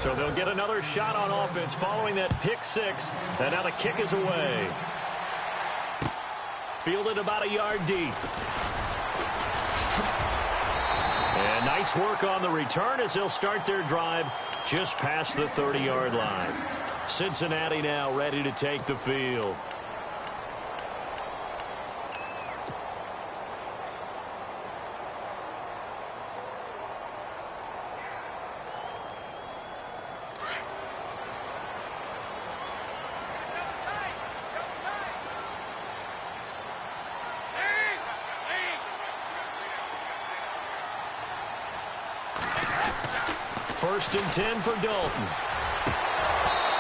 So they'll get another shot on offense following that pick six. And now the kick is away. Fielded about a yard deep. And nice work on the return as they'll start their drive just past the 30-yard line. Cincinnati now ready to take the field. First and 10 for Dalton.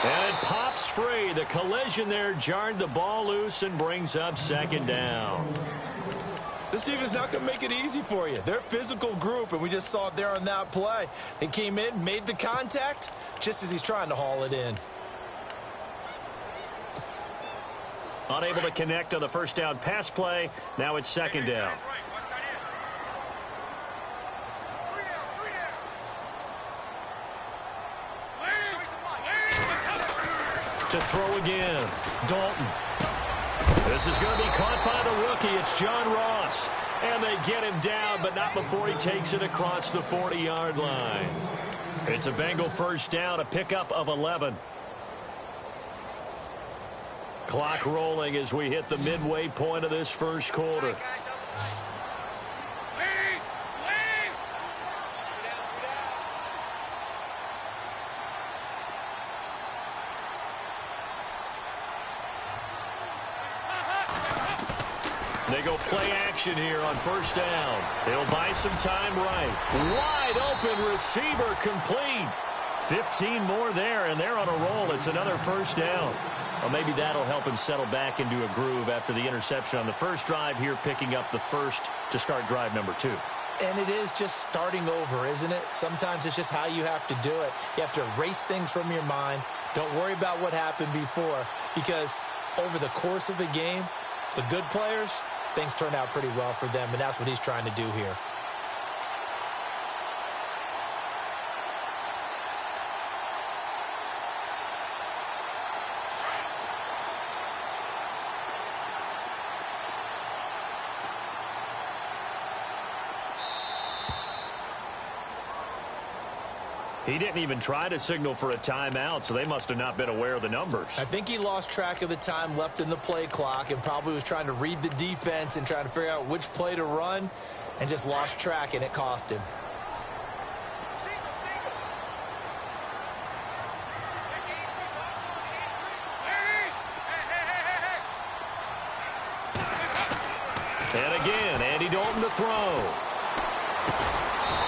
And it pops free. The collision there jarred the ball loose and brings up second down. This team is not going to make it easy for you. They're a physical group, and we just saw it there on that play. They came in, made the contact, just as he's trying to haul it in. Unable to connect on the first down pass play. Now it's second down. To throw again. Dalton. This is going to be caught by the rookie. It's John Ross. And they get him down, but not before he takes it across the 40-yard line. It's a Bengal first down, a pickup of 11. Clock rolling as we hit the midway point of this first quarter. They go play action here on first down. They'll buy some time right. Wide open receiver complete. 15 more there, and they're on a roll. It's another first down. Well, maybe that'll help him settle back into a groove after the interception on the first drive here, picking up the first to start drive number 2. And it is just starting over, isn't it? Sometimes it's just how you have to do it. You have to erase things from your mind. Don't worry about what happened before, because over the course of a game, the good players, things turn out pretty well for them, and that's what he's trying to do here. He didn't even try to signal for a timeout, so they must have not been aware of the numbers. I think he lost track of the time left in the play clock and probably was trying to read the defense and trying to figure out which play to run and just lost track, and it cost him. And again, Andy Dalton to throw.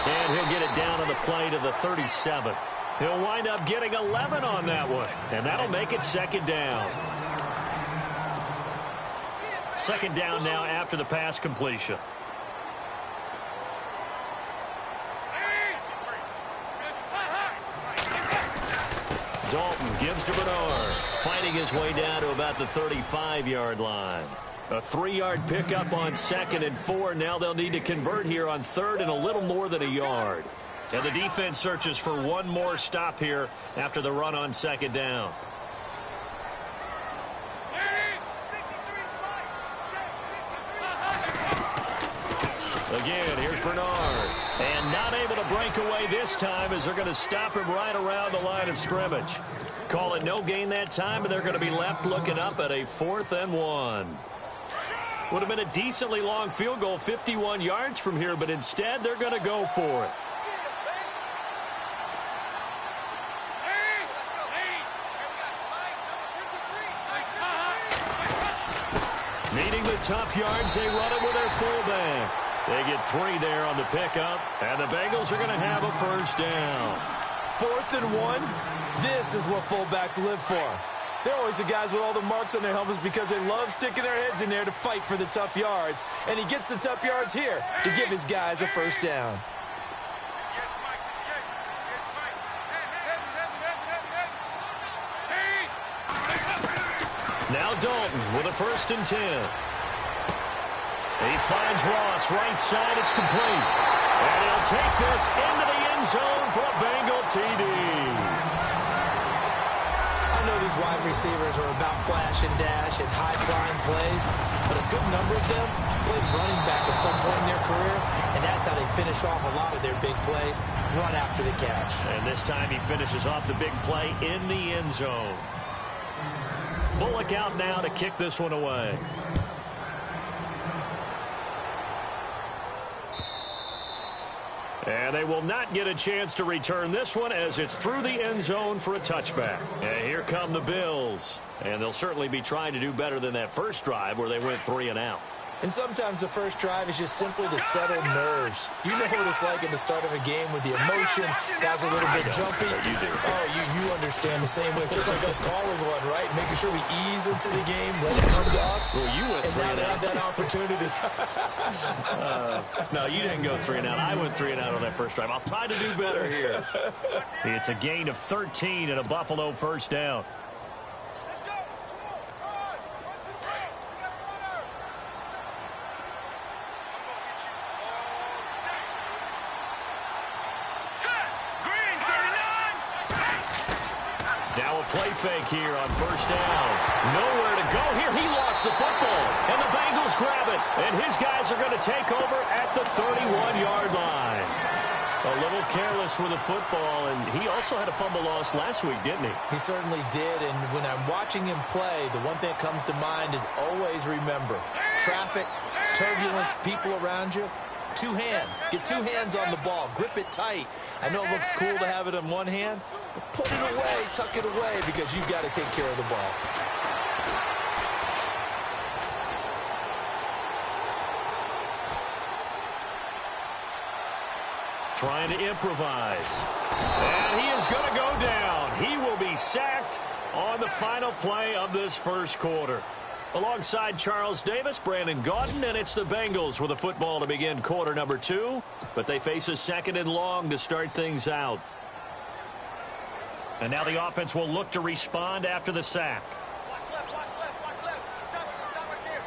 And he'll get it down on the play to the 37. He'll wind up getting 11 on that one. And that'll make it second down. Second down now after the pass completion. Dalton gives to Bernard. Fighting his way down to about the 35-yard line. A 3-yard pickup on second and 4. Now they'll need to convert here on third and a little more than a yard. And the defense searches for one more stop here after the run on second down. Again, here's Bernard. And not able to break away this time as they're going to stop him right around the line of scrimmage. Call it no gain that time, and they're going to be left looking up at a 4th and 1. Would have been a decently long field goal, 51 yards from here, but instead they're going to go for it. Needing the tough yards, they run it with their fullback. They get 3 there on the pickup, and the Bengals are going to have a first down. 4th and 1, this is what fullbacks live for. They're always the guys with all the marks on their helmets because they love sticking their heads in there to fight for the tough yards. And he gets the tough yards here to give his guys a first down. Now Dalton with a 1st and 10. He finds Ross right side. It's complete. And he'll take this into the end zone for a Bengal TD. wide receivers are about flash and dash and high-flying plays, but a good number of them played running back at some point in their career, and that's how they finish off a lot of their big plays, run after the catch. And this time he finishes off the big play in the end zone. Bullock out now to kick this one away. And they will not get a chance to return this one as it's through the end zone for a touchback. And here come the Bills. And they'll certainly be trying to do better than that first drive where they went 3 and out. And sometimes the first drive is just simply to settle nerves. You know what it's like at the start of a game with the emotion. Guys are a little bit jumpy. You do. Oh, you understand the same way. Just like us calling one, right? Making sure we ease into the game, let it come to us. Well, you went 3 and out. And now they have that opportunity. No, you didn't go 3 and out. I went 3 and out on that first drive. I'll try to do better here. It's a gain of 13 and a Buffalo first down. Play fake here on first down. Nowhere to go here. He lost the football, and the Bengals grab it. And his guys are going to take over at the 31-yard line. A little careless with the football, and he also had a fumble loss last week, didn't he? He certainly did, and when I'm watching him play, the one thing that comes to mind is always remember, traffic, turbulence, people around you. 2 hands. Get 2 hands on the ball. Grip it tight. I know it looks cool to have it in one hand, but put it away, tuck it away, because you've got to take care of the ball. Trying to improvise. And he is going to go down. He will be sacked on the final play of this first quarter. Alongside Charles Davis, Brandon Gaudin, and it's the Bengals with a football to begin quarter number 2. But they face a second and long to start things out. And now the offense will look to respond after the sack. Watch left, watch left, watch left. Stop right there.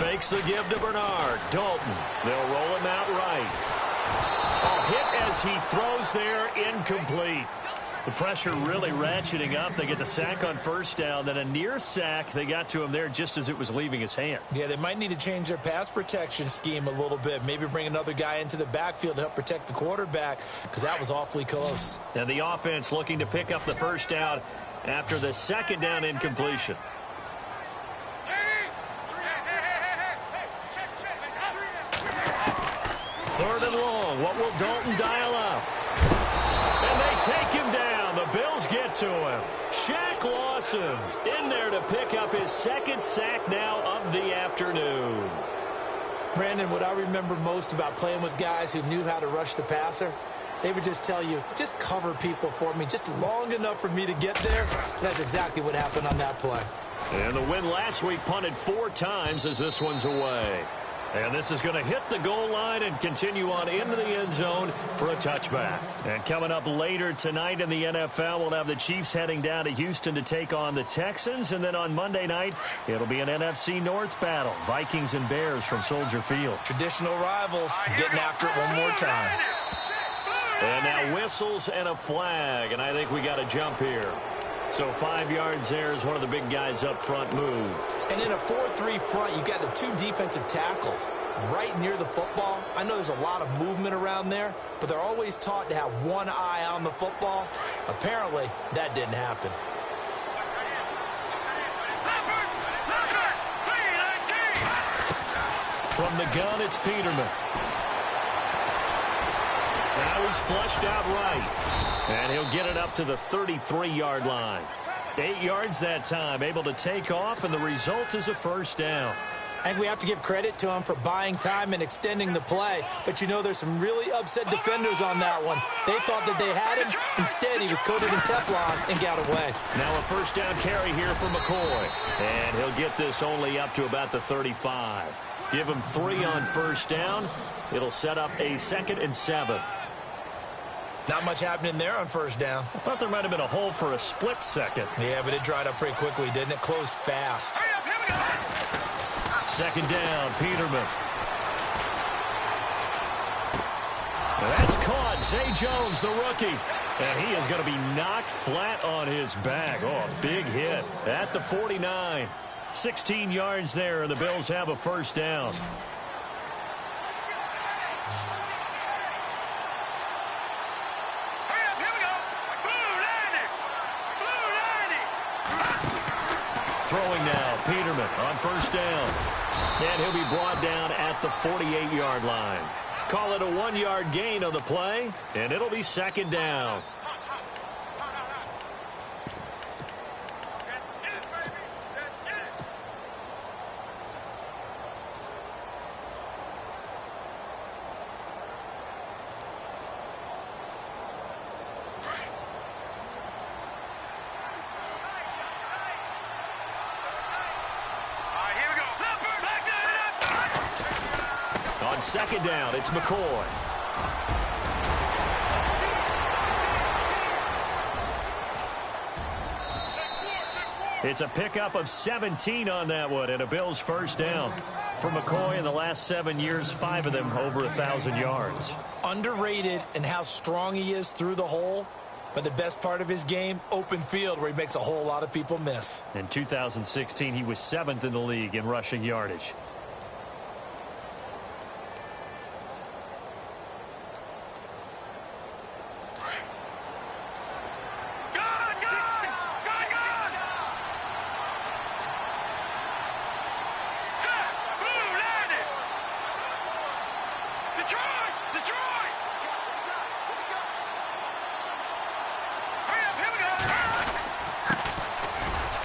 Fakes the give to Bernard. Dalton. They'll roll him out right. Oh, hit as he throws there, incomplete. The pressure really ratcheting up. They get the sack on first down, then a near sack. They got to him there just as it was leaving his hand. Yeah, they might need to change their pass protection scheme a little bit. Maybe bring another guy into the backfield to help protect the quarterback, because that was awfully close. And the offense looking to pick up the first down after the second down incompletion. Third and long. What will Dalton dial up? And they take him down. The Bills get to him. Shaq Lawson in there to pick up his second sack now of the afternoon. Brandon, what I remember most about playing with guys who knew how to rush the passer, they would just tell you, just cover people for me, just long enough for me to get there. And that's exactly what happened on that play. And the win last week punted 4 times as this one's away. And this is going to hit the goal line and continue on into the end zone for a touchback. And coming up later tonight in the NFL, we'll have the Chiefs heading down to Houston to take on the Texans. And then on Monday night, it'll be an NFC North battle. Vikings and Bears from Soldier Field. Traditional rivals getting after it one more time. And now whistles and a flag. And I think we got a jump here. So 5 yards there as one of the big guys up front moved. And in a 4-3 front, you got the 2 defensive tackles right near the football. I know there's a lot of movement around there, but they're always taught to have one eye on the football. Apparently, that didn't happen. From the gun, it's Peterman. Now he's flushed out right. And he'll get it up to the 33-yard line. 8 yards that time, able to take off, and the result is a first down. I think we have to give credit to him for buying time and extending the play. But, you know, there's some really upset defenders on that one. They thought that they had him. Instead, he was coated in Teflon and got away. Now a first down carry here for McCoy. And he'll get this only up to about the 35. Give him 3 on first down. It'll set up a 2nd and 7. Not much happening there on first down. I thought there might have been a hole for a split second. Yeah, but it dried up pretty quickly, didn't it? Closed fast. 2nd down, Peterman. That's caught. Zay Jones, the rookie. And he is going to be knocked flat on his back. Oh, a big hit at the 49. 16 yards there, and the Bills have a first down. Throwing now, Peterman on first down. And he'll be brought down at the 48-yard line. Call it a 1-yard gain on the play, and it'll be second down. Second down, it's McCoy. It's a pickup of 17 on that one, and a Bills first down. For McCoy in the last 7 years, 5 of them over 1,000 yards. Underrated in how strong he is through the hole, but the best part of his game, open field, where he makes a whole lot of people miss. In 2016, he was 7th in the league in rushing yardage.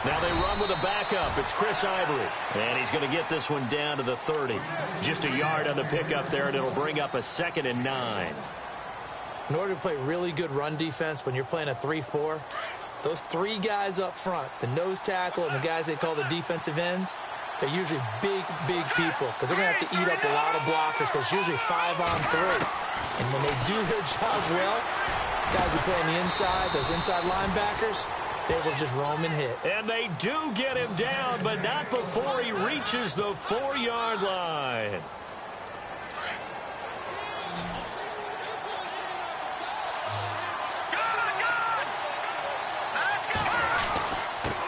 Now they run with a backup. It's Chris Ivory. And he's going to get this one down to the 30. Just a yard on the pickup there, and it'll bring up a 2nd and 9. In order to play really good run defense when you're playing a 3-4, those 3 guys up front, the nose tackle and the guys they call the defensive ends, they're usually big people because they're going to have to eat up a lot of blockers because it's usually 5-on-3. And when they do their job well, guys who play on the inside, those inside linebackers, they will just roam and hit. And they do get him down, but not before he reaches the 4-yard line.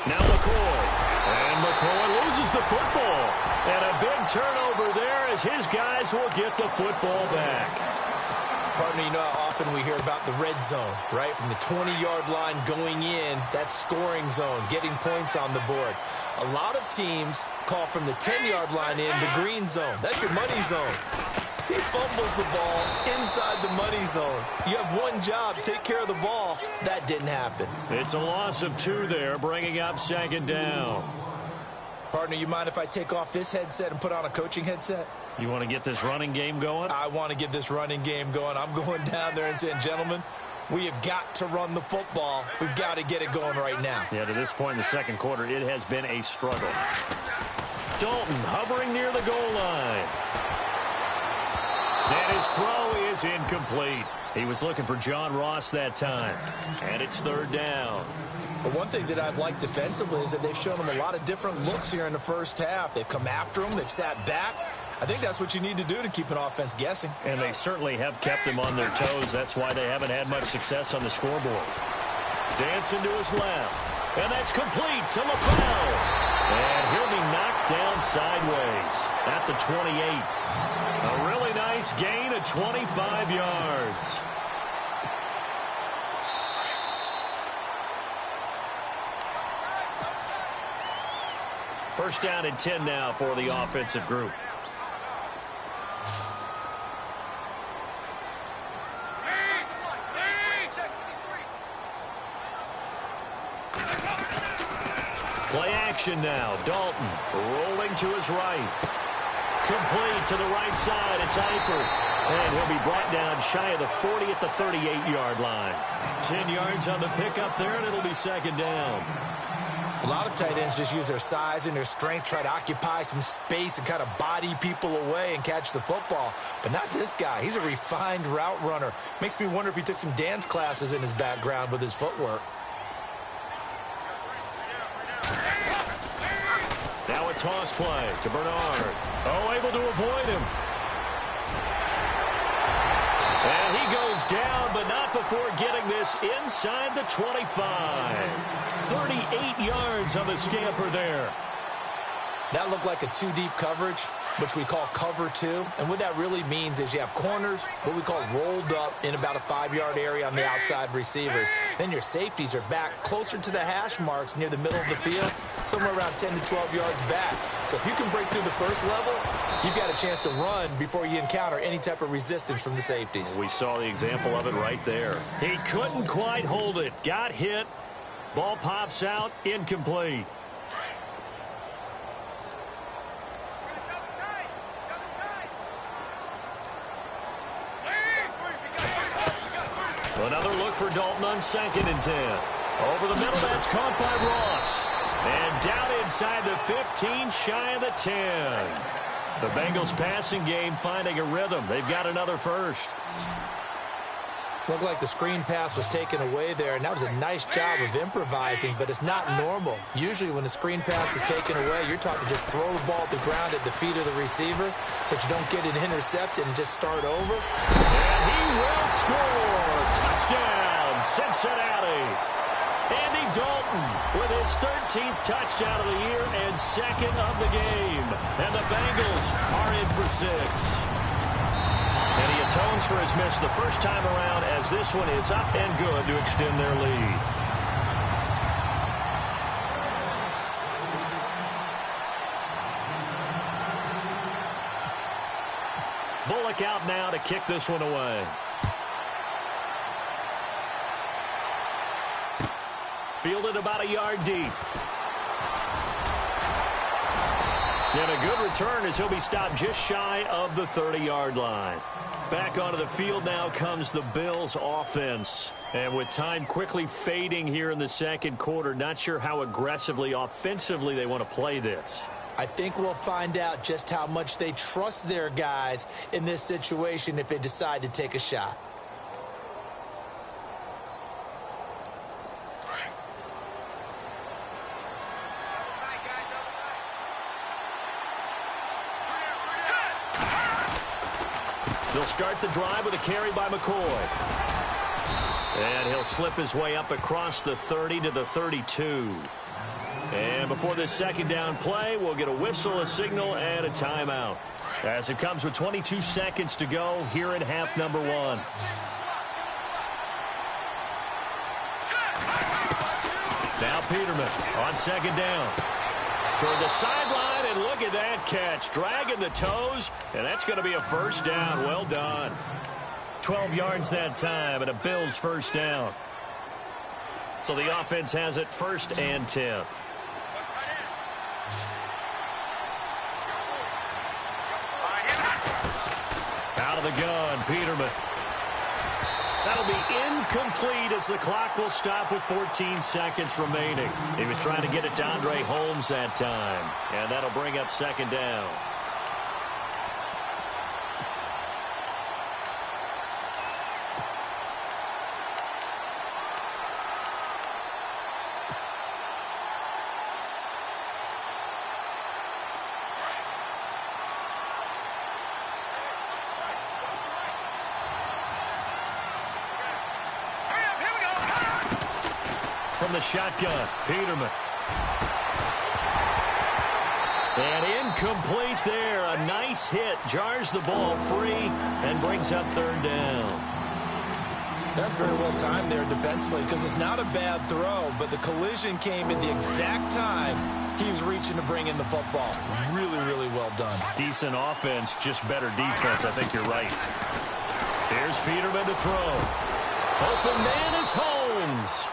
Now McCoy. And McCoy loses the football. And a big turnover there as his guys will get the football back. Partner, you know how often we hear about the red zone, right? From the 20-yard line going in, that scoring zone, getting points on the board. A lot of teams call from the 10-yard line in the green zone. That's your money zone. He fumbles the ball inside the money zone. You have one job, take care of the ball. That didn't happen. It's a loss of 2 there, bringing up 2nd down. Partner, you mind if I take off this headset and put on a coaching headset? You want to get this running game going? I want to get this running game going. I'm going down there and saying, gentlemen, we have got to run the football. We've got to get it going right now. Yeah, to this point in the second quarter, it has been a struggle. Dalton hovering near the goal line. And his throw is incomplete. He was looking for John Ross that time. And it's 3rd down. But one thing that I've liked defensively is that they've shown him a lot of different looks here in the first half. They've come after him. They've sat back. I think that's what you need to do to keep an offense guessing. And they certainly have kept them on their toes. That's why they haven't had much success on the scoreboard. Dancing to his left. And that's complete to LaFell. And he'll be knocked down sideways at the 28. A really nice gain of 25 yards. First down and 10 now for the offensive group. Play action now. Dalton rolling to his right. Complete to the right side. It's Eifert. And he'll be brought down shy of the 40 at the 38-yard line. 10 yards on the pickup there, and it'll be 2nd down. A lot of tight ends just use their size and their strength, try to occupy some space and kind of body people away and catch the football. But not this guy. He's a refined route runner. Makes me wonder if he took some dance classes in his background with his footwork. Now a toss play to Bernard. Oh, able to avoid him. And he goes down, but not before getting this inside the 25. 38 yards on the scamper there. That looked like a two-deep coverage, which we call cover two. And what that really means is you have corners, what we call rolled up in about a 5-yard area on the outside receivers. Then your safeties are back closer to the hash marks near the middle of the field, somewhere around 10 to 12 yards back. So if you can break through the first level, you've got a chance to run before you encounter any type of resistance from the safeties. We saw the example of it right there. He couldn't quite hold it. Got hit. Ball pops out. Incomplete. Another look for Dalton on 2nd and 10. Over the middle, that's caught by Ross. And down inside the 15, shy of the 10. The Bengals passing game finding a rhythm. They've got another first. Looked like the screen pass was taken away there, and that was a nice job of improvising, but it's not normal. Usually when a screen pass is taken away, you're taught to just throw the ball at the ground at the feet of the receiver so that you don't get it intercepted and just start over. And he will score. Touchdown, Cincinnati. Andy Dalton with his 13th touchdown of the year and 2nd of the game. And the Bengals are in for 6. And he atones for his miss the first time around as this one is up and good to extend their lead. Bullock out now to kick this one away. Fielded about a yard deep. And a good return as he'll be stopped just shy of the 30-yard line. Back onto the field now comes the Bills offense. And with time quickly fading here in the second quarter, not sure how aggressively, offensively they want to play this. I think we'll find out just how much they trust their guys in this situation if they decide to take a shot. They'll start the drive with a carry by McCoy. And he'll slip his way up across the 30 to the 32. And before this second down play, we'll get a whistle, a signal, and a timeout. As it comes with 22 seconds to go here in half number 1. Now Peterman on 2nd down. Toward the sideline, and look at that catch. Dragging the toes, and that's going to be a first down. Well done. 12 yards that time, and a Bills first down. So the offense has it 1st and 10. Out of the gun, Peterman. That'll be incomplete as the clock will stop with 14 seconds remaining. He was trying to get it to Andre Holmes that time. And that'll bring up 2nd down. From the shotgun, Peterman. And incomplete there. A nice hit. Jars the ball free and brings up 3rd down. That's very well timed there defensively because it's not a bad throw, but the collision came at the exact time he was reaching to bring in the football. Really, really well done. Decent offense, just better defense. I think you're right. Here's Peterman to throw. Open man is Holmes.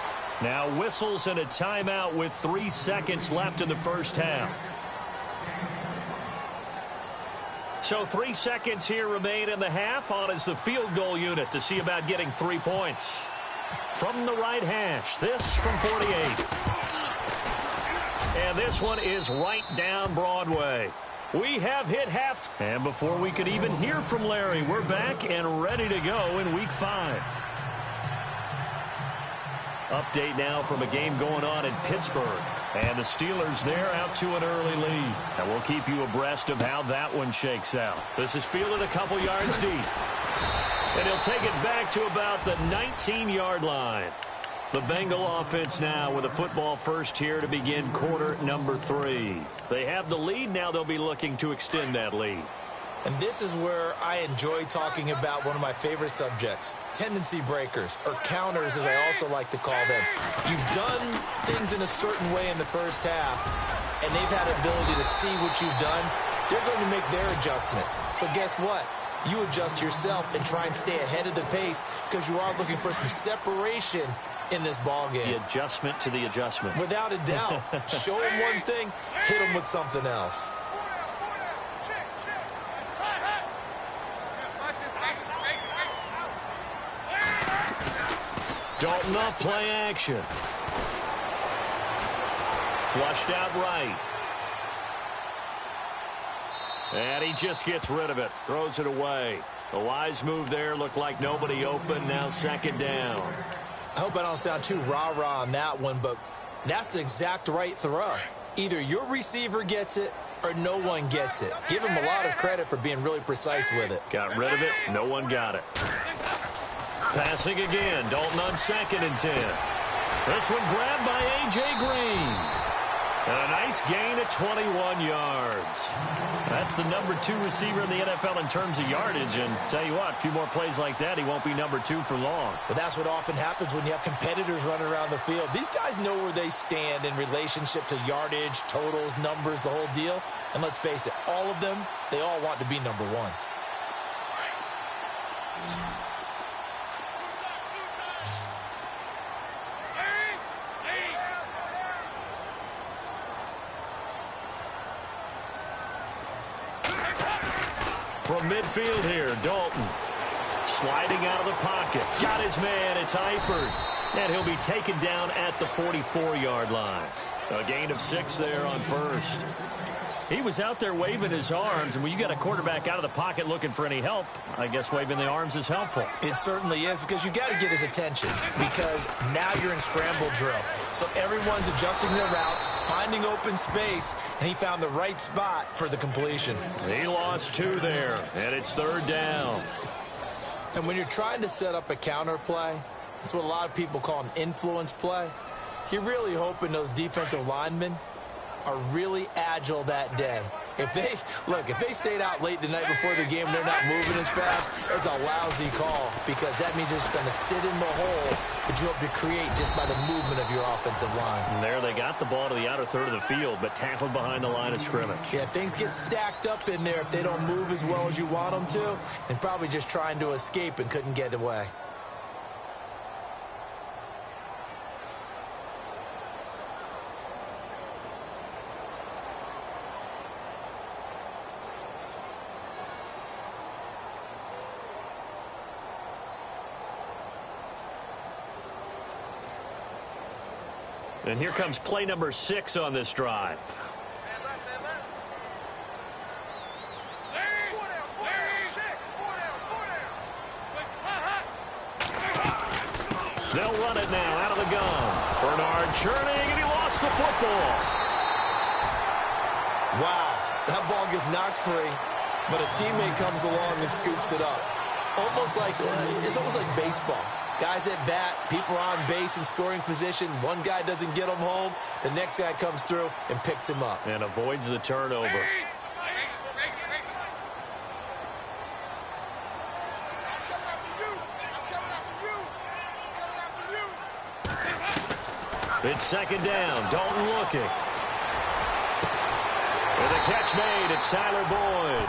Now whistles and a timeout with 3 seconds left in the first half. So 3 seconds here remain in the half. On is the field goal unit to see about getting 3 points. From the right hash, this from 48. And this one is right down Broadway. We have hit half. And before we could even hear from Larry, we're back and ready to go in Week 5. Update now from a game going on in Pittsburgh. And the Steelers there out to an early lead. And we'll keep you abreast of how that one shakes out. This is fielded a couple yards deep. And he'll take it back to about the 19-yard line. The Bengal offense now with a football first here to begin quarter number 3. They have the lead. Now they'll be looking to extend that lead. And this is where I enjoy talking about one of my favorite subjects, tendency breakers, or counters as I also like to call them. You've done things in a certain way in the first half, and they've had the ability to see what you've done. They're going to make their adjustments. So guess what? You adjust yourself and try and stay ahead of the pace because you are looking for some separation in this ball game. The adjustment to the adjustment. Without a doubt. Show them one thing, hit them with something else. Dalton off play action. Flushed out right. And he just gets rid of it. Throws it away. The wise move there. Looked like nobody open. Now second down. I hope I don't sound too rah-rah on that one, but that's the exact right throw. Either your receiver gets it or no one gets it. Give him a lot of credit for being really precise with it. Got rid of it. No one got it. Passing again. Dalton on 2nd and 10. This one grabbed by A.J. Green. And a nice gain at 21 yards. That's the number 2 receiver in the NFL in terms of yardage. And tell you what, a few more plays like that, he won't be number 2 for long. But that's what often happens when you have competitors running around the field. These guys know where they stand in relationship to yardage, totals, numbers, the whole deal. And let's face it, all of them, they all want to be number 1. From midfield here, Dalton sliding out of the pocket. Got his man. It's Eifert. And he'll be taken down at the 44-yard line. A gain of 6 there on first. He was out there waving his arms, and when you got a quarterback out of the pocket looking for any help, I guess waving the arms is helpful. It certainly is, because you got to get his attention, because now you're in scramble drill. So everyone's adjusting their routes, finding open space, and he found the right spot for the completion. He lost 2 there, and it's 3rd down. And when you're trying to set up a counter play, that's what a lot of people call an influence play. You're really hoping those defensive linemen are really agile that day. If they stayed out late the night before the game, they're not moving as fast, it's a lousy call, because that means they're just going to sit in the hole that you hope to create just by the movement of your offensive line. And there they got the ball to the outer third of the field, but tackled behind the line of scrimmage. Yeah, things get stacked up in there if they don't move as well as you want them to, and probably just trying to escape and couldn't get away. And here comes play number 6 on this drive. They'll run it now out of the gun. Bernard churning, and he lost the football. Wow, that ball gets knocked free, but a teammate comes along and scoops it up. It's almost like baseball. Guys at bat, people are on base in scoring position. One guy doesn't get him home. The next guy comes through and picks him up. And avoids the turnover. It's 2nd down. Dalton looking. With a catch made, it's Tyler Boyd.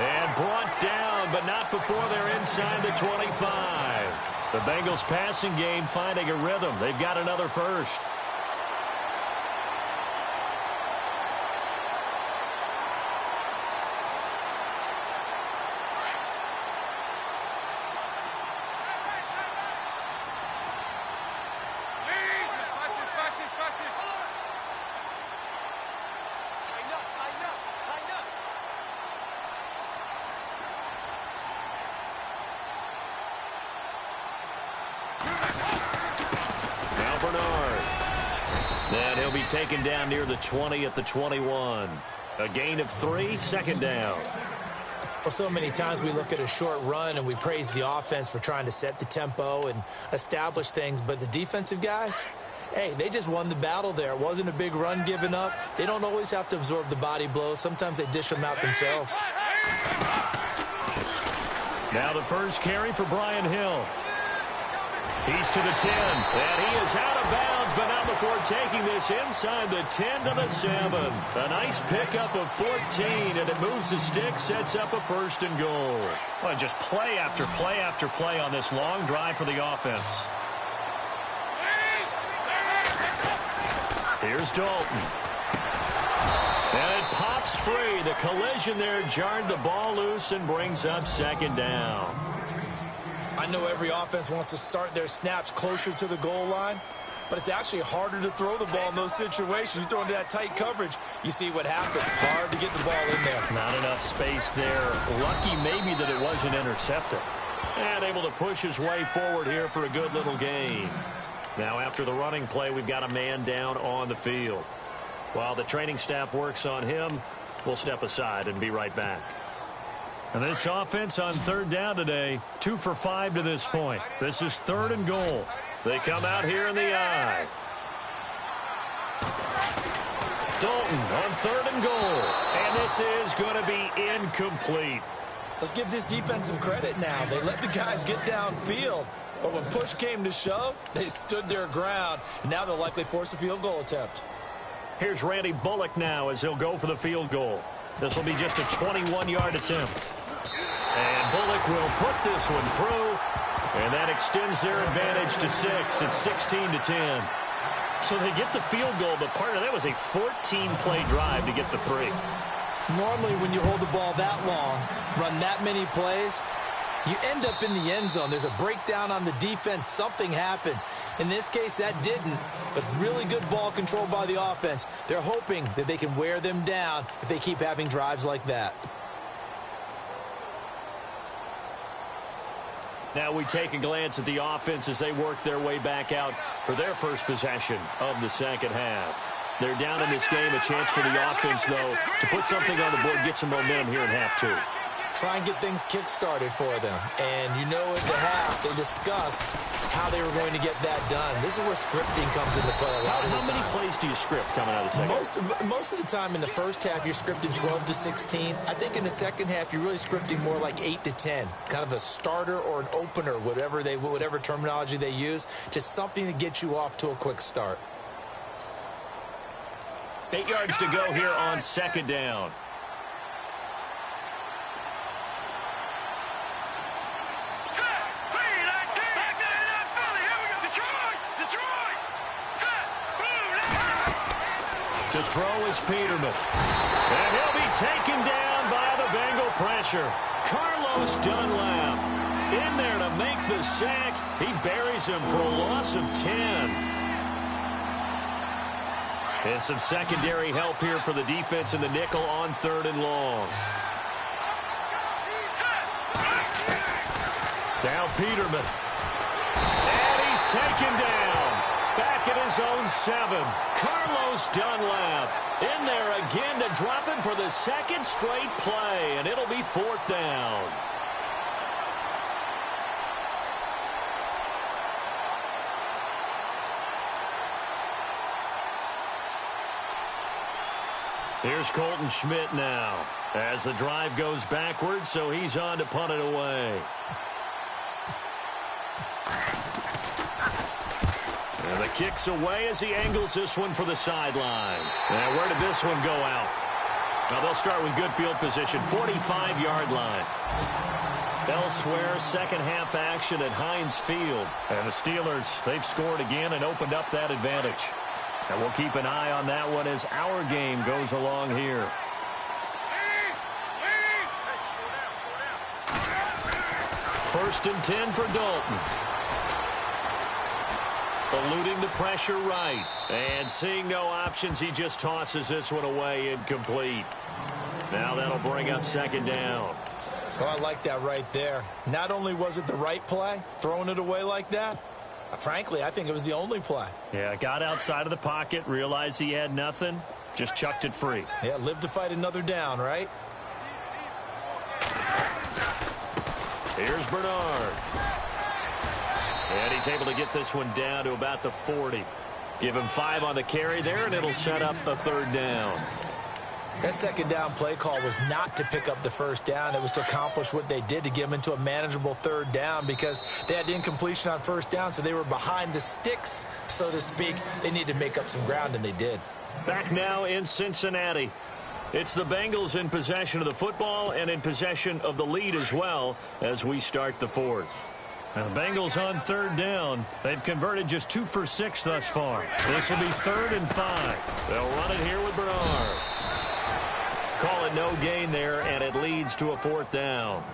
And brought down, but not before they're inside the 25. The Bengals passing game finding a rhythm. They've got another first. And he'll be taken down near the 20 at the 21. A gain of 3, 2nd down. Well, so many times we look at a short run and we praise the offense for trying to set the tempo and establish things, but the defensive guys, hey, they just won the battle there. It wasn't a big run given up. They don't always have to absorb the body blows. Sometimes they dish them out themselves. Now the first carry for Brian Hill. He's to the 10, and he is out of bounds, but not before taking this inside the 10 to the 7. A nice pickup of 14, and it moves the stick, sets up a first and goal. Well, just play after play after play on this long drive for the offense. Here's Dalton. And it pops free. The collision there jarred the ball loose and brings up second down. I know every offense wants to start their snaps closer to the goal line, but it's actually harder to throw the ball in those situations. You throw into that tight coverage, you see what happens. Hard to get the ball in there. Not enough space there. Lucky maybe that it wasn't intercepted. And able to push his way forward here for a good little gain. Now after the running play, we've got a man down on the field. While the training staff works on him, we'll step aside and be right back. And this offense on third down today, 2 for 5 to this point. This is third and goal. They come out here in the I. Dalton on third and goal. And this is going to be incomplete. Let's give this defense some credit now. They let the guys get downfield. But when push came to shove, they stood their ground. And now they'll likely force a field goal attempt. Here's Randy Bullock now as he'll go for the field goal. This will be just a 21-yard attempt. And Bullock will put this one through. And that extends their advantage to 6. It's 16-10. So they get the field goal, but part of that was a 14-play drive to get the 3. Normally when you hold the ball that long, run that many plays, you end up in the end zone. There's a breakdown on the defense. Something happens. In this case, that didn't. But really good ball control by the offense. They're hoping that they can wear them down if they keep having drives like that. Now we take a glance at the offense as they work their way back out for their first possession of the second half. They're down in this game. A chance for the offense, though, to put something on the board, get some momentum here in half 2. Try and get things kick-started for them. And you know at the half, they discussed how they were going to get that done. This is where scripting comes into play a lot of the time. How many plays do you script coming out of the second half? Most of the time in the first half, you're scripting 12 to 16. I think in the second half, you're really scripting more like 8 to 10. Kind of a starter or an opener, whatever terminology they use. Just something to get you off to a quick start. 8 yards to go here on second down. To throw is Peterman. And he'll be taken down by the Bengal pressure. Carlos Dunlap in there to make the sack. He buries him for a loss of 10. And some secondary help here for the defense in the nickel on third and long. Now Peterman. And he's taken down. Back at his own 7. Carlos Dunlap in there again to drop him for the second straight play. And it'll be fourth down. Here's Colton Schmidt now as the drive goes backwards, so he's on to punt it away. And the kick's away as he angles this one for the sideline. Now, where did this one go out? Now, they'll start with good field position, 45-yard line. Elsewhere, second half action at Heinz Field. And the Steelers, they've scored again and opened up that advantage. And we'll keep an eye on that one as our game goes along here. First and 10 for Dalton. Eluding the pressure right. And seeing no options, he just tosses this one away incomplete. Now that'll bring up second down. Oh, I like that right there. Not only was it the right play, throwing it away like that, frankly, I think it was the only play. Yeah, got outside of the pocket, realized he had nothing, just chucked it free. Yeah, live to fight another down, right? Here's Bernard. And he's able to get this one down to about the 40. Give him 5 on the carry there, and it'll set up a 3rd down. That 2nd down play call was not to pick up the 1st down. It was to accomplish what they did, to get them into a manageable 3rd down, because they had incompletion on 1st down, so they were behind the sticks, so to speak. They needed to make up some ground, and they did. Back now in Cincinnati. It's the Bengals in possession of the football and in possession of the lead as well as we start the 4th. Now the Bengals on 3rd down. They've converted just 2 for 6 thus far. This will be 3rd and 5. They'll run it here with Bernard. Call it no gain there, and it leads to a 4th down.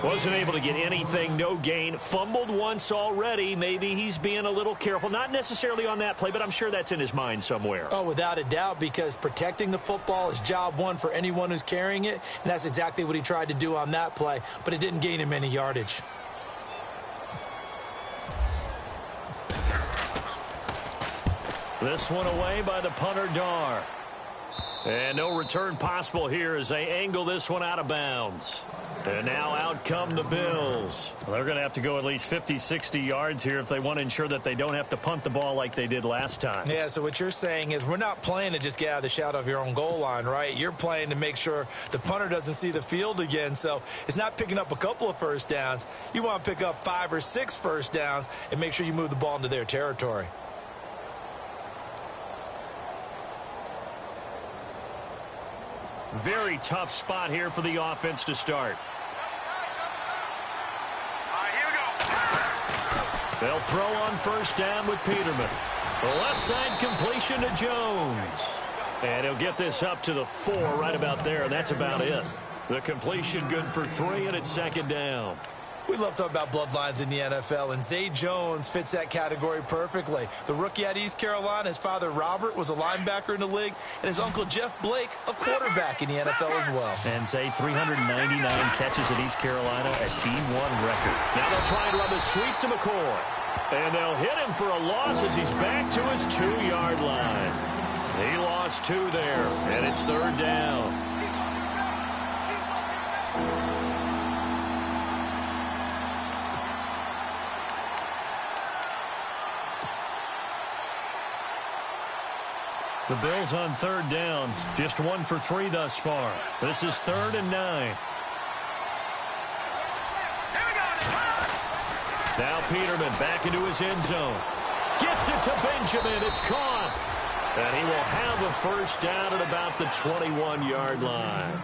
Wasn't able to get anything, no gain. Fumbled once already. Maybe he's being a little careful. Not necessarily on that play, but I'm sure that's in his mind somewhere. Oh, without a doubt, because protecting the football is job one for anyone who's carrying it, and that's exactly what he tried to do on that play, but it didn't gain him any yardage. This one away by the punter, Dar. And no return possible here as they angle this one out of bounds. And now out come the Bills. Well, they're going to have to go at least 50, 60 yards here if they want to ensure that they don't have to punt the ball like they did last time. Yeah, so what you're saying is we're not playing to just get out of the shadow of your own goal line, right? You're playing to make sure the punter doesn't see the field again. So it's not picking up a couple of 1st downs. You want to pick up 5 or 6 1st downs and make sure you move the ball into their territory. Very tough spot here for the offense to start. They'll throw on 1st down with Peterman. The left side completion to Jones. And he'll get this up to the 4 right about there, and that's about it. The completion good for 3, and it's 2nd down. We love talking about bloodlines in the NFL, and Zay Jones fits that category perfectly. The rookie at East Carolina, his father Robert was a linebacker in the league, and his uncle Jeff Blake, a quarterback in the NFL as well. And Zay, 399 catches at East Carolina, a D1 record. Now they'll try and run the sweep to McCoy. And they'll hit him for a loss as he's back to his 2-yard line. He lost 2 there, and it's 3rd down. The Bills on 3rd down, just 1 for 3 thus far. This is 3rd and 9. Now Peterman back into his end zone. Gets it to Benjamin. It's caught. And he will have a 1st down at about the 21-yard line.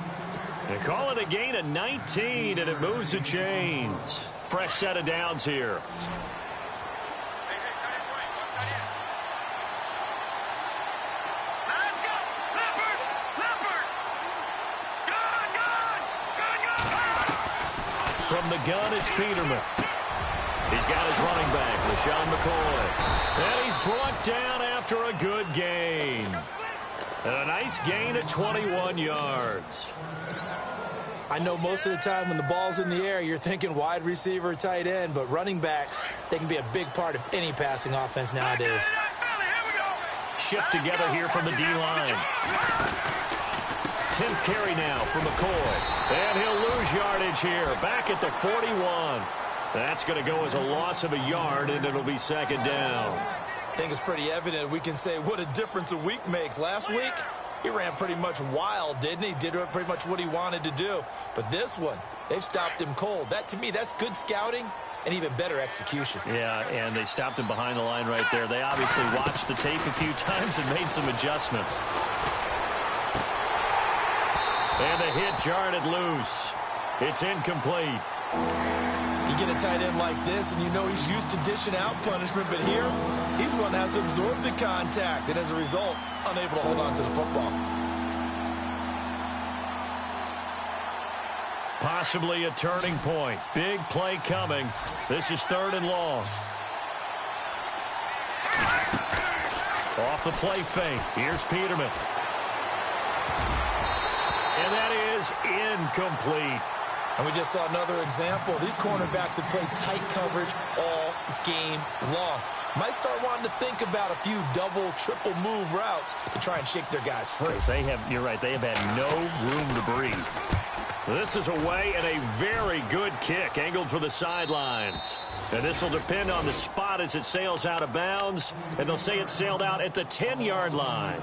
They call it a gain of 19, and it moves the chains. Fresh set of downs here. From the gun, it's Peterman. He's got his running back, LaShawn McCoy. And he's brought down after a good gain. And a nice gain at 21 yards. I know most of the time when the ball's in the air, you're thinking wide receiver, tight end, but running backs, they can be a big part of any passing offense nowadays. Shift together here from the D-line. 10th carry now for McCoy. And he'll lose yardage here. Back at the 41. That's going to go as a loss of a yard, and it'll be 2nd down. I think it's pretty evident. We can say what a difference a week makes. Last week, he ran pretty much wild, didn't he? Did pretty much what he wanted to do. But this one, they've stopped him cold. That, to me, that's good scouting and even better execution. Yeah, and they stopped him behind the line right there. They obviously watched the tape a few times and made some adjustments. And the hit jarred it loose. It's incomplete. You get a tight end like this, and you know he's used to dishing out punishment, but here, he's the one that has to absorb the contact, and as a result, unable to hold on to the football. Possibly a turning point. Big play coming. This is 3rd and long. Off the play fake. Here's Peterman. And that is incomplete. And we just saw another example. These cornerbacks have played tight coverage all game long. Might start wanting to think about a few double, triple move routes to try and shake their guys free. You're right, they have had no room to breathe. This is away and a very good kick angled for the sidelines. And this will depend on the spot as it sails out of bounds. And they'll say it sailed out at the 10-yard line.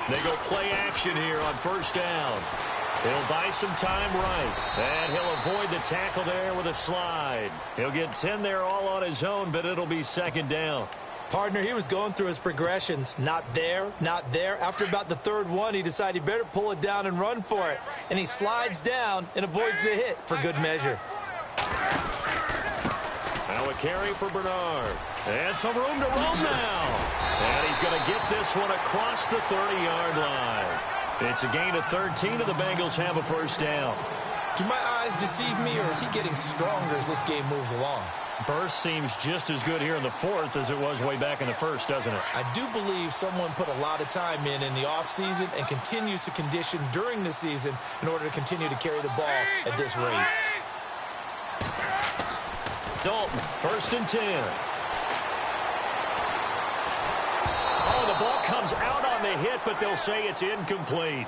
They go play action here on first down. He'll buy some time right. And he'll avoid the tackle there with a slide. He'll get 10 there all on his own, but it'll be second down. Partner, he was going through his progressions. Not there, not there. After about the third one, he decided he better pull it down and run for it. And he slides down and avoids the hit for good measure. Now a carry for Bernard. And some room to roam now. And he's going to get this one across the 30-yard line. It's a gain of 13, and the Bengals have a first down. Do my eyes deceive me, or is he getting stronger as this game moves along? Burst seems just as good here in the fourth as it was way back in the first, doesn't it? I do believe someone put a lot of time in the offseason and continues to condition during the season in order to continue to carry the ball at this rate. Dalton, 1st and 10. Oh, the ball comes out on the hit, but they'll say it's incomplete.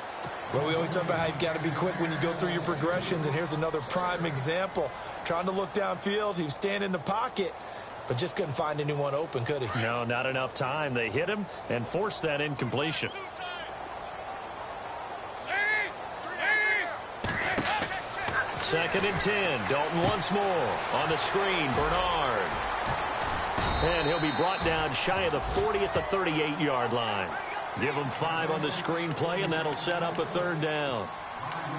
Well, we always talk about how you've got to be quick when you go through your progressions, and here's another prime example. Trying to look downfield, he was standing in the pocket, but just couldn't find anyone open, could he? No, not enough time. They hit him and forced that incompletion. Second and 10. Dalton once more. On the screen, Bernard. And he'll be brought down shy of the 40 at the 38-yard line. Give him 5 on the screen play, and that'll set up a third down.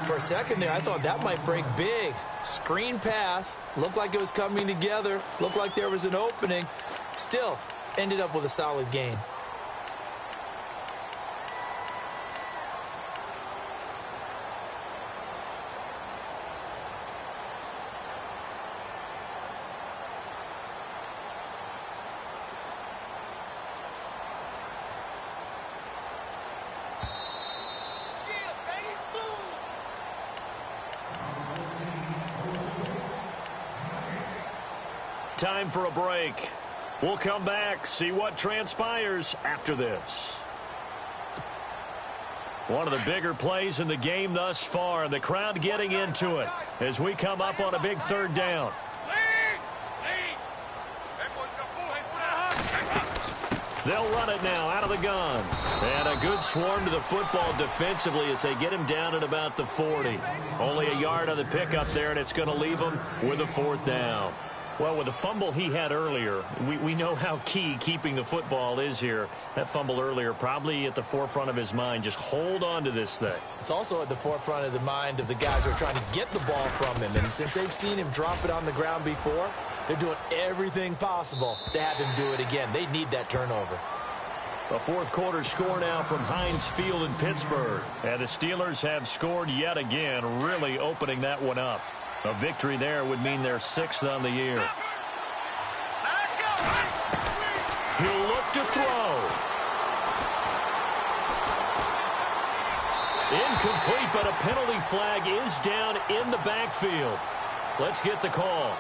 For a second there, I thought that might break big. Screen pass. Looked like it was coming together. Looked like there was an opening. Still, ended up with a solid gain. Time for a break. We'll come back, see what transpires after this. One of the bigger plays in the game thus far, and the crowd getting into it as we come up on a big third down. They'll run it now out of the gun. And a good swarm to the football defensively as they get him down at about the 40. Only a yard on the pickup there, and it's going to leave him with a fourth down. Well, with the fumble he had earlier, we know how key keeping the football is here. That fumble earlier probably at the forefront of his mind. Just hold on to this thing. It's also at the forefront of the mind of the guys who are trying to get the ball from him. And since they've seen him drop it on the ground before, they're doing everything possible to have him do it again. They need that turnover. A fourth quarter score now from Heinz Field in Pittsburgh. And the Steelers have scored yet again, really opening that one up. A victory there would mean they're 6th on the year. He'll look to throw. Incomplete, but a penalty flag is down in the backfield. Let's get the call.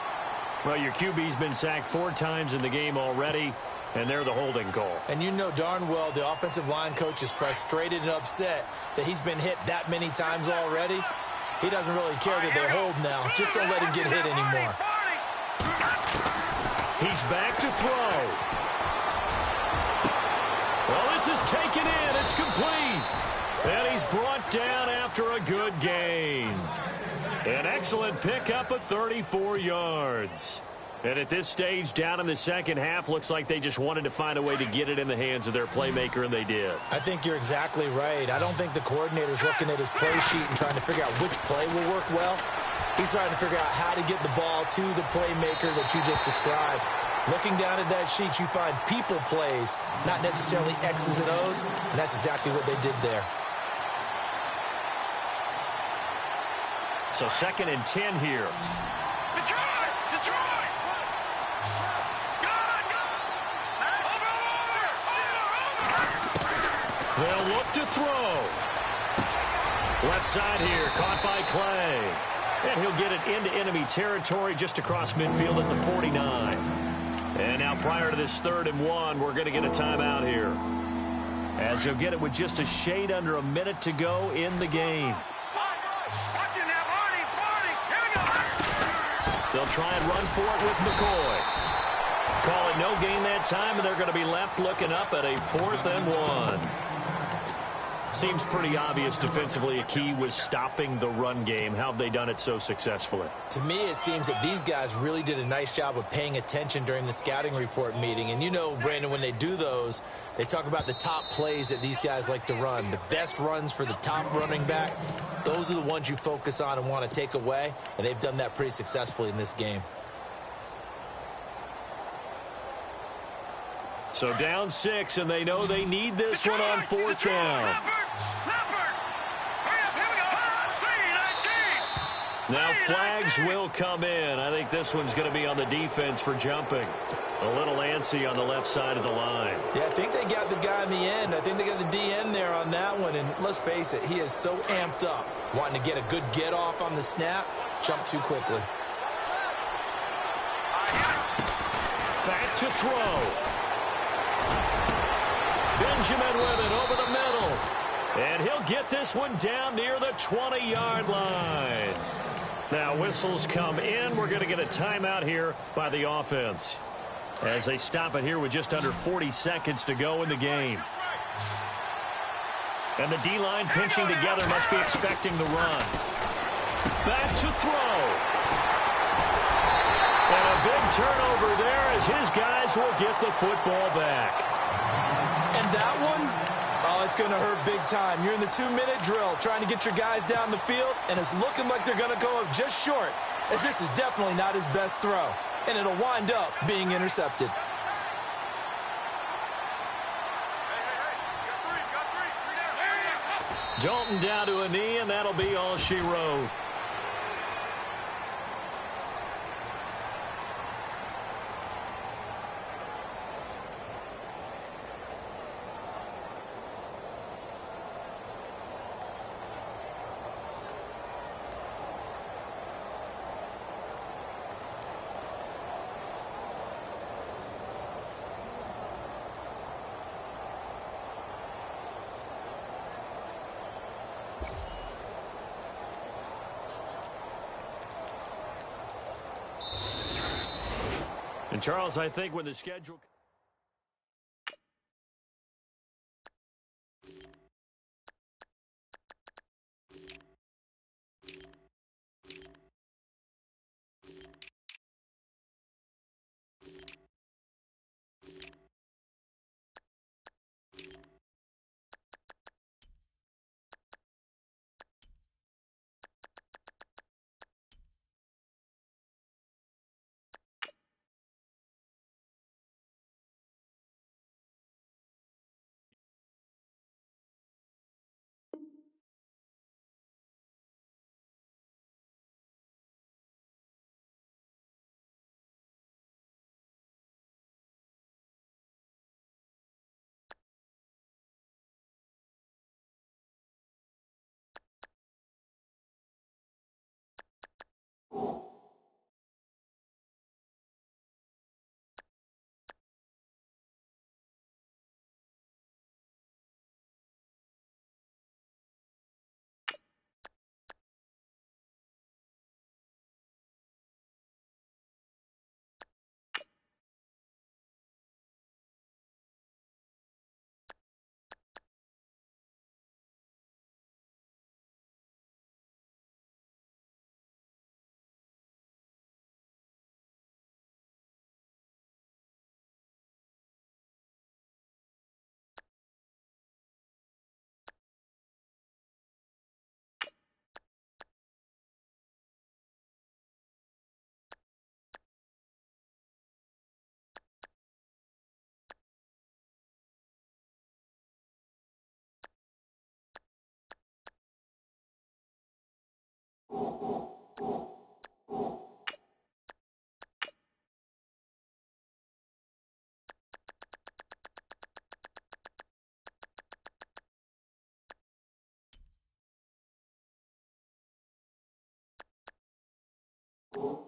Well, your QB's been sacked 4 times in the game already, and they're the holding call. And you know darn well the offensive line coach is frustrated and upset that he's been hit that many times already. He doesn't really care that they hold now. Just don't let him get hit anymore. He's back to throw. Well, this is taken in. It's complete. And he's brought down after a good gain. An excellent pickup of 34 yards. And at this stage, down in the second half, looks like they just wanted to find a way to get it in the hands of their playmaker, and they did. I think you're exactly right. I don't think the coordinator's looking at his play sheet and trying to figure out which play will work well. He's trying to figure out how to get the ball to the playmaker that you just described. Looking down at that sheet, you find people plays, not necessarily X's and O's, and that's exactly what they did there. So 2nd and 10 here. They'll look to throw. Left side here, caught by Clay. And he'll get it into enemy territory just across midfield at the 49. And now prior to this 3rd and 1, we're going to get a timeout here, as he'll get it with just a shade under a minute to go in the game. They'll try and run for it with McCoy. Call it no gain that time, and they're going to be left looking up at a 4th and 1. Seems pretty obvious defensively a key was stopping the run game. How have they done it so successfully? To me, it seems that these guys really did a nice job of paying attention during the scouting report meeting. And you know, Brandon, when they do those, they talk about the top plays that these guys like to run. The best runs for the top running back, those are the ones you focus on and want to take away. And they've done that pretty successfully in this game. So down 6, and they know they need this one on 4th down. Now flags will come in. I think this one's going to be on the defense for jumping. A little antsy on the left side of the line. Yeah, I think they got the guy in the end. I think they got the DN there on that one. And let's face it, he is so amped up, wanting to get a good get off on the snap, jump too quickly. Back to throw. Benjamin with it over the middle. And he'll get this one down near the 20-yard line. Now whistles come in. We're going to get a timeout here by the offense, as they stop it here with just under 40 seconds to go in the game. And the D-line pinching together must be expecting the run. Back to throw. And a big turnover there as his guys will get the football back. And that one, oh, it's going to hurt big time. You're in the 2-minute drill trying to get your guys down the field, and it's looking like they're going to go up just short, as this is definitely not his best throw, and it'll wind up being intercepted. Dalton down to a knee, and that'll be all she wrote. And Charles, I think when the schedule... You